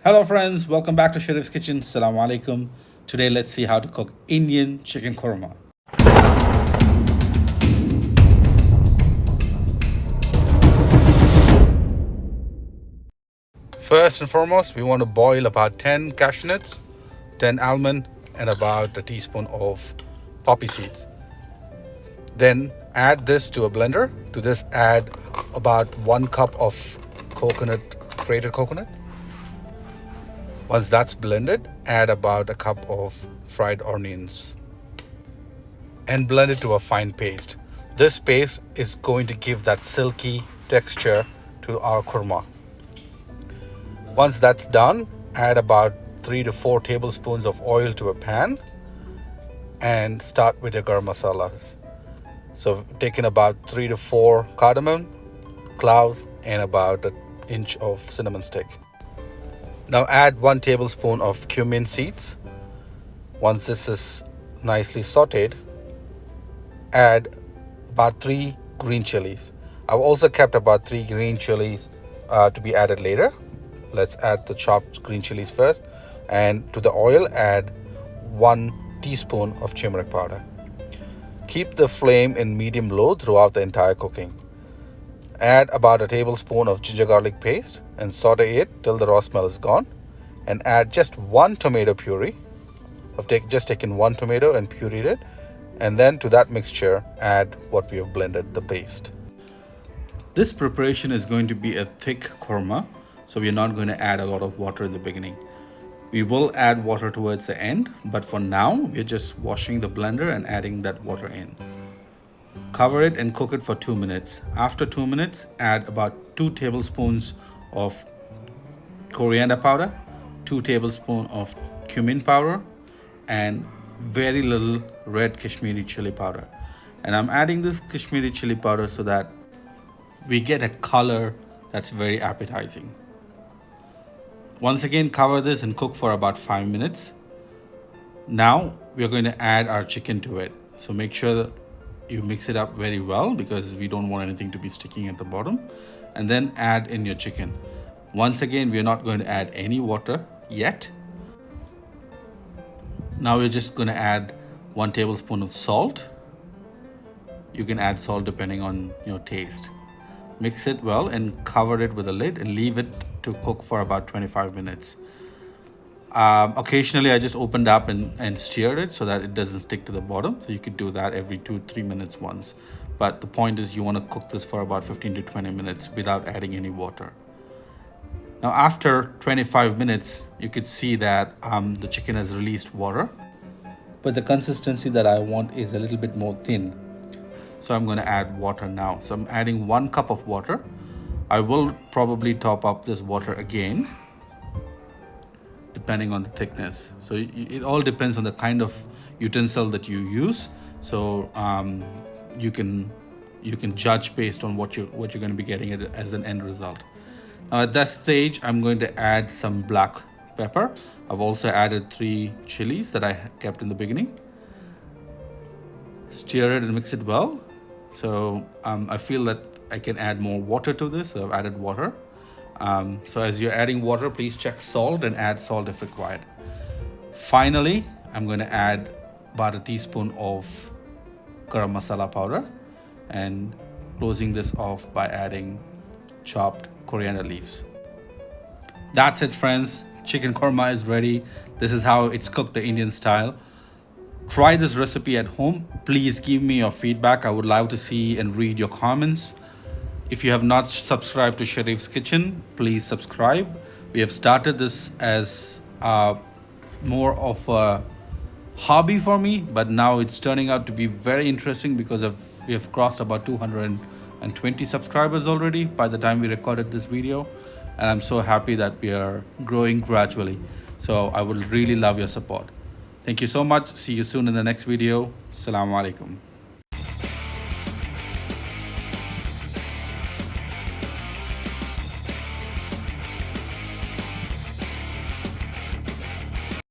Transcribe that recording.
Hello friends, welcome back to Sharif's Kitchen. Assalamu alaikum. Today let's see how to cook Indian chicken korma. First and foremost, we want to boil about 10 cashew nuts, 10 almond, and about a teaspoon of poppy seeds. Then add this to a blender. To this add about 1 cup of grated coconut. Once that's blended, add about a cup of fried onions and blend it to a fine paste. This paste is going to give that silky texture to our kurma. Once that's done, add about 3 to 4 tablespoons of oil to a pan and start with your garam masalas. So taking about 3 to 4 cardamom, cloves, and about an inch of cinnamon stick. Now add 1 tablespoon of cumin seeds. Once this is nicely sauteed, add about 3 green chilies. I've also kept about 3 green chilies to be added later. Let's add the chopped green chilies first, and to the oil add 1 teaspoon of turmeric powder. Keep the flame in medium low throughout the entire cooking. Add about a tablespoon of ginger garlic paste and saute it till the raw smell is gone, and add just 1 tomato puree. I've just taken 1 tomato and pureed it, and then to that mixture add what we have blended, the paste. This preparation is going to be a thick korma, so we're not going to add a lot of water in the beginning. We will add water towards the end, but for now we're just washing the blender and adding that water in. Cover it and cook it for 2 minutes. After 2 minutes, add about 2 tablespoons of coriander powder, 2 tablespoons of cumin powder, and very little red Kashmiri chili powder. And I'm adding this Kashmiri chili powder so that we get a color that's very appetizing. Once again, cover this and cook for about 5 minutes. Now we're going to add our chicken to it. So make sure that you mix it up very well because we don't want anything to be sticking at the bottom. And then add in your chicken. Once again, we're not going to add any water yet. Now we're just going to add 1 tablespoon of salt. You can add salt depending on your taste. Mix it well and cover it with a lid and leave it to cook for about 25 minutes. Occasionally I just opened up and stirred it so that it doesn't stick to the bottom. So you could do that every 2-3 minutes once. But the point is you want to cook this for about 15 to 20 minutes without adding any water. Now after 25 minutes, you could see that the chicken has released water. But the consistency that I want is a little bit more thin. So I'm going to add water now. So I'm adding 1 cup of water. I will probably top up this water again, depending on the thickness. So it all depends on the kind of utensil that you use. So you can judge based on what you're going to be getting as an end result. Now at that stage, I'm going to add some black pepper. I've also added 3 chilies that I kept in the beginning. Stir it and mix it well. So I feel that I can add more water to this, so I've added water. So as you're adding water, please check salt and add salt if required. Finally, I'm going to add about a teaspoon of garam masala powder and closing this off by adding chopped coriander leaves. That's it, friends. Chicken korma is ready. This is how it's cooked the Indian style. Try this recipe at home. Please give me your feedback. I would love to see and read your comments. If you have not subscribed to Sharif's Kitchen, please subscribe. We have started this as more of a hobby for me, but now it's turning out to be very interesting because we have crossed about 220 subscribers already by the time we recorded this video. And I'm so happy that we are growing gradually. So I would really love your support. Thank you so much. See you soon in the next video. Assalamu alaikum.